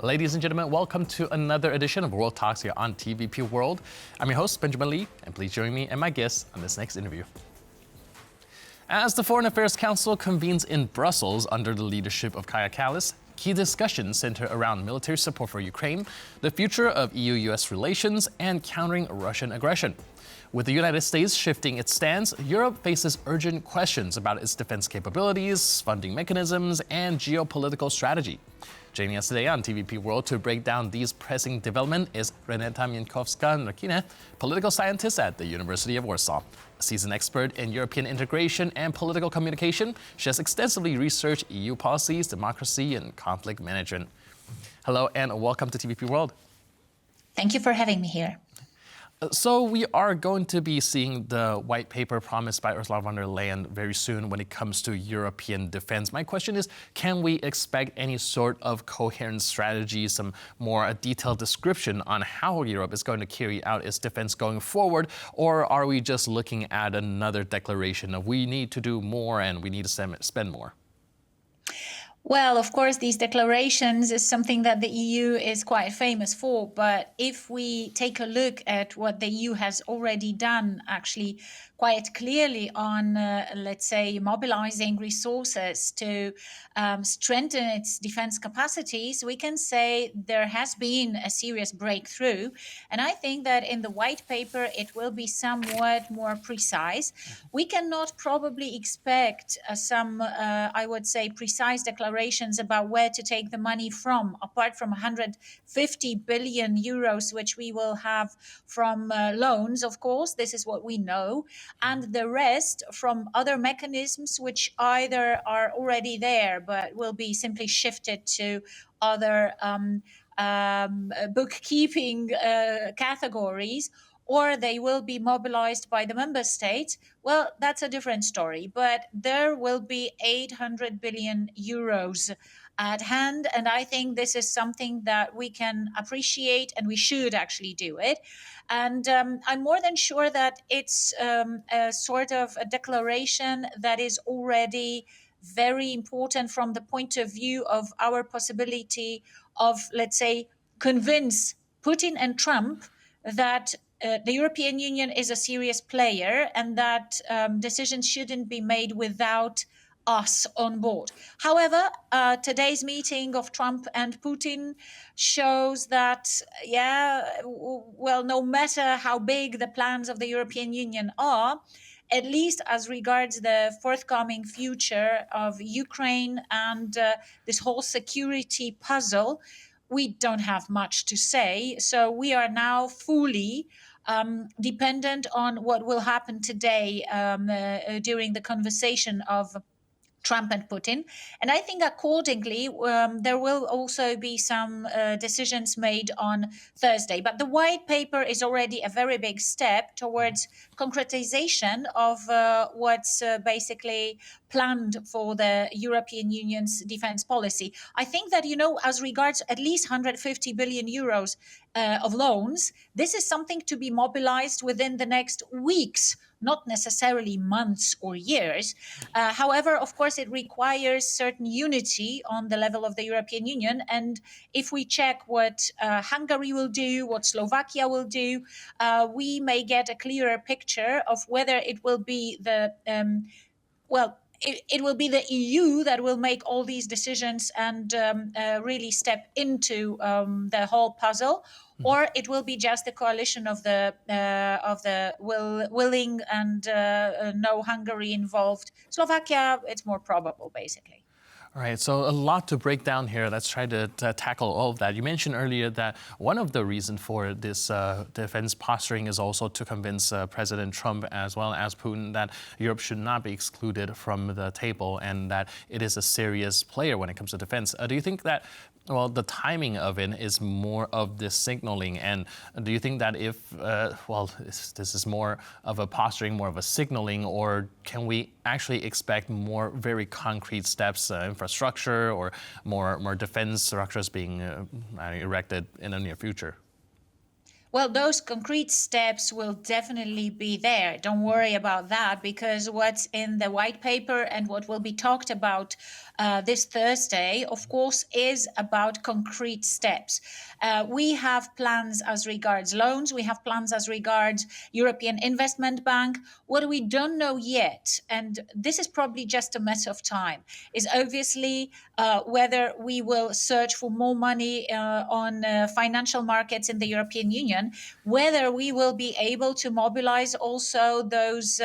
Ladies and gentlemen, welcome to another edition of World Talks here on TVP World. I'm your host, Benjamin Lee, and please join me and my guests on this next interview. As the Foreign Affairs Council convenes in Brussels under the leadership of Kaja Kallas, key discussions center around military support for Ukraine, the future of EU-US relations, and countering Russian aggression. With the United States shifting its stance, Europe faces urgent questions about its defense capabilities, funding mechanisms, and geopolitical strategy. Joining us today on TVP World to break down these pressing developments is Renata Mieńkowska-Norkiene, political scientist at the University of Warsaw. A seasoned expert in European integration and political communication, she has extensively researched EU policies, democracy, and conflict management. Hello and welcome to TVP World. Thank you for having me here. So we are going to be seeing the white paper promised by Ursula von der Leyen very soon when it comes to European defense. My question is, can we expect any sort of coherent strategy, some more detailed description on how Europe is going to carry out its defense going forward? Or are we just looking at another declaration of we need to do more and we need to spend more? Well, of course, these declarations is something that the EU is quite famous for. But if we take a look at what the EU has already done, actually quite clearly on, let's say, mobilizing resources to strengthen its defense capacities, we can say there has been a serious breakthrough. And I think that in the white paper, it will be somewhat more precise. We cannot probably expect some, I would say, precise declarations about where to take the money from, apart from 150 billion euros, which we will have from loans, of course. This is what we know. And the rest from other mechanisms, which either are already there, but will be simply shifted to other bookkeeping categories, or they will be mobilized by the member states. Well, that's a different story. But there will be 800 billion euros at hand. And I think this is something that we can appreciate, and we should actually do it. And I'm more than sure that it's a sort of a declaration that is already very important from the point of view of our possibility of, let's say, convince Putin and Trump that the European Union is a serious player and that decisions shouldn't be made without us on board. However, today's meeting of Trump and Putin shows that, well, no matter how big the plans of the European Union are, at least as regards the forthcoming future of Ukraine and this whole security puzzle, we don't have much to say. So we are now fully dependent on what will happen today during the conversation of Trump and Putin. And I think accordingly, there will also be some decisions made on Thursday. But the white paper is already a very big step towards concretization of what's basically planned for the European Union's defense policy. I think that, as regards at least 150 billion euros of loans, this is something to be mobilized within the next weeks, not necessarily months or years. However, of course, it requires certain unity on the level of the European Union. And if we check what Hungary will do, what Slovakia will do, we may get a clearer picture of whether it will be the, it will be the EU that will make all these decisions and really step into the whole puzzle, or it will be just a coalition of the willing and no Hungary involved. Slovakia, it's more probable, basically. All right, so a lot to break down here. Let's try to tackle all of that. You mentioned earlier that one of the reasons for this defense posturing is also to convince President Trump as well as Putin that Europe should not be excluded from the table and that it is a serious player when it comes to defense. Do you think that the timing of it is more of this signaling? And do you think that if, this is more of a posturing, more of a signaling, or can we actually expect more very concrete steps, infrastructure or more defense structures being erected in the near future? Well, those concrete steps will definitely be there. Don't worry about that, because what's in the white paper and what will be talked about this Thursday, of course, is about concrete steps. We have plans as regards loans, we have plans as regards European Investment Bank. What we don't know yet, and this is probably just a matter of time, is obviously whether we will search for more money on financial markets in the European Union, whether we will be able to mobilize also those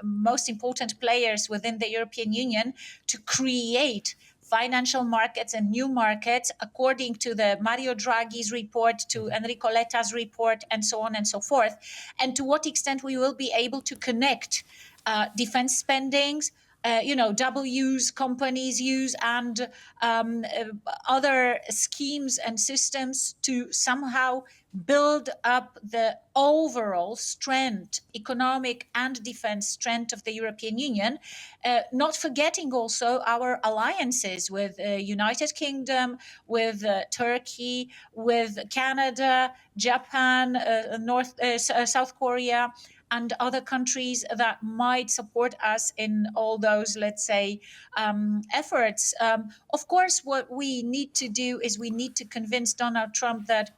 most important players within the European Union to create financial markets and new markets according to the Mario Draghi's report, to Enrico Letta's report, and so on and so forth, and to what extent we will be able to connect defense spendings, W's companies use, and other schemes and systems to somehow build up the overall strength, economic and defense strength of the European Union, not forgetting also our alliances with United Kingdom, with Turkey, with Canada, Japan, South Korea, and other countries that might support us in all those, let's say, efforts. Of course, what we need to do is we need to convince Donald Trump that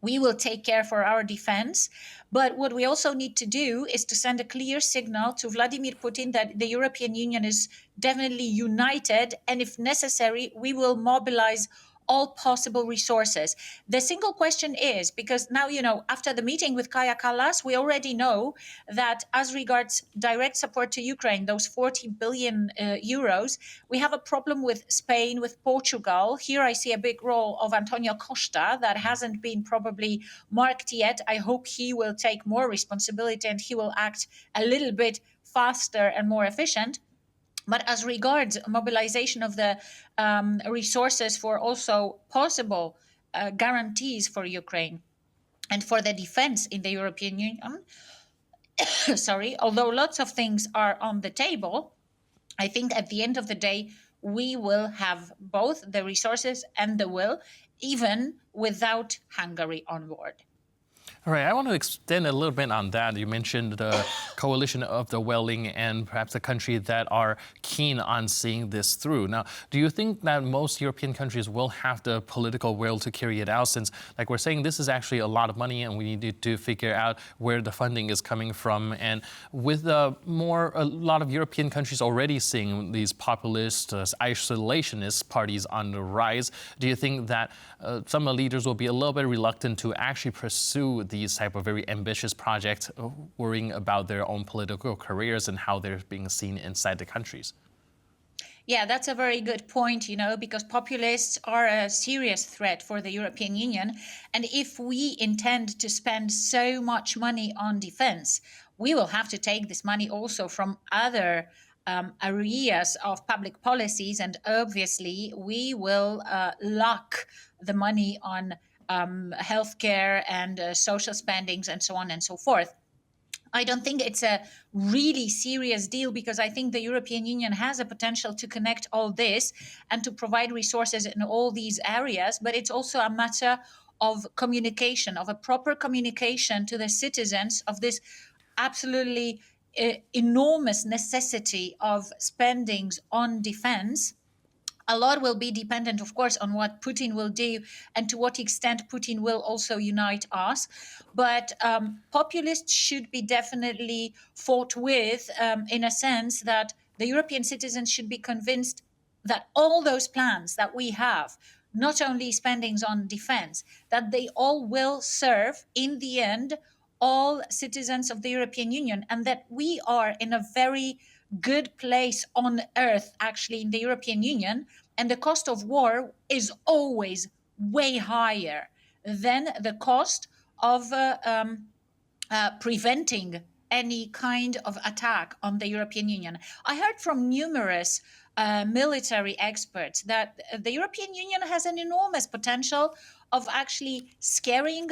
we will take care for our defense. But what we also need to do is to send a clear signal to Vladimir Putin that the European Union is definitely united. And if necessary, we will mobilize all possible resources. The single question is, because now, after the meeting with Kaja Kallas, we already know that as regards direct support to Ukraine, those 40 billion euros, we have a problem with Spain, with Portugal. Here I see a big role of Antonio Costa that hasn't been probably marked yet. I hope he will take more responsibility and he will act a little bit faster and more efficient. But as regards mobilization of the resources for also possible guarantees for Ukraine and for the defense in the European Union, although lots of things are on the table, I think at the end of the day, we will have both the resources and the will, even without Hungary on board. All right, I want to extend a little bit on that. You mentioned the coalition of the willing and perhaps the countries that are keen on seeing this through. Now, do you think that most European countries will have the political will to carry it out, since, like we're saying, this is actually a lot of money and we need to figure out where the funding is coming from? And with a lot of European countries already seeing these populist, isolationist parties on the rise, do you think that some of the leaders will be a little bit reluctant to actually pursue these type of very ambitious projects, worrying about their own political careers and how they're being seen inside the countries? Yeah, that's a very good point, because populists are a serious threat for the European Union. And if we intend to spend so much money on defense, we will have to take this money also from other areas of public policies. And obviously, we will lock the money on healthcare and social spendings and so on and so forth. I don't think it's a really serious deal, because I think the European Union has a potential to connect all this and to provide resources in all these areas. But it's also a matter of communication, of a proper communication to the citizens of this absolutely enormous necessity of spendings on defense. A lot will be dependent, of course, on what Putin will do and to what extent Putin will also unite us. But populists should be definitely fought with, in a sense that the European citizens should be convinced that all those plans that we have, not only spendings on defense, that they all will serve in the end all citizens of the European Union, and that we are in a very good place on earth, actually, in the European Union. And the cost of war is always way higher than the cost of preventing any kind of attack on the European Union. I heard from numerous military experts that the European Union has an enormous potential of actually scaring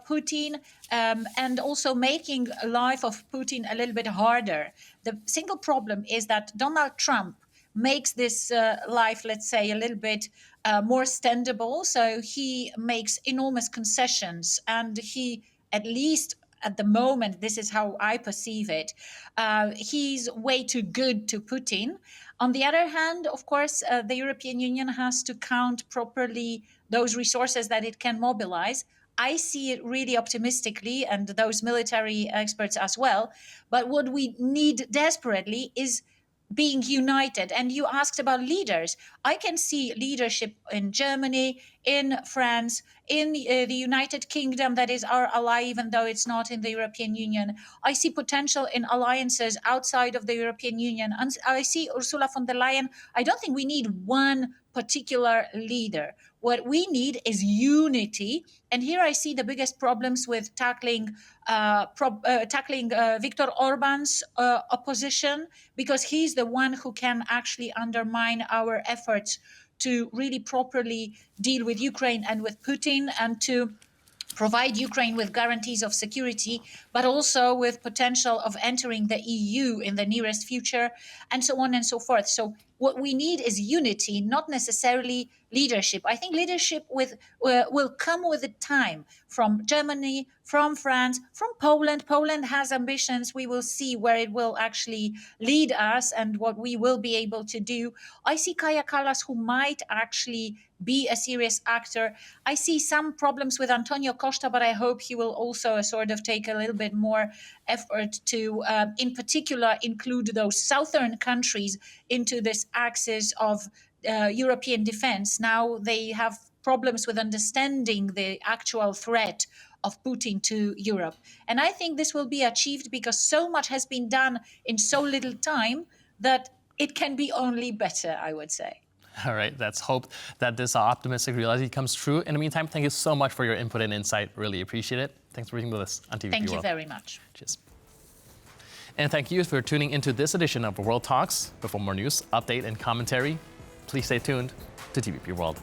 Putin, and also making life of Putin a little bit harder. The single problem is that Donald Trump makes this life, let's say, a little bit more standable. So he makes enormous concessions, and he at least at the moment, this is how I perceive it, he's way too good to Putin. On the other hand, of course, the European Union has to count properly those resources that it can mobilize. I see it really optimistically, and those military experts as well. But what we need desperately is being united. And you asked about leaders. I can see leadership in Germany, in France, in the United Kingdom, that is our ally, even though it's not in the European Union. I see potential in alliances outside of the European Union. And I see Ursula von der Leyen. I don't think we need one particular leader. What we need is unity. And here I see the biggest problems with tackling Viktor Orban's opposition, because he's the one who can actually undermine our efforts to really properly deal with Ukraine and with Putin, and to provide Ukraine with guarantees of security, but also with potential of entering the EU in the nearest future, and so on and so forth. So what we need is unity, not necessarily leadership. I think leadership will come with the time, from Germany, from France, from Poland. Poland has ambitions. We will see where it will actually lead us and what we will be able to do. I see Kaja Kallas, who might actually be a serious actor. I see some problems with Antonio Costa, but I hope he will also sort of take a little bit more effort to, in particular, include those southern countries into this axis of European defense. Now they have problems with understanding the actual threat of Putin to Europe. And I think this will be achieved because so much has been done in so little time that it can be only better, I would say. All right, let's hope that this optimistic reality comes true. In the meantime, thank you so much for your input and insight. Really appreciate it. Thanks for being with us on TVP World. Thank you very much. Cheers. And thank you for tuning into this edition of World Talks. But for more news, update, and commentary, please stay tuned to TVP World.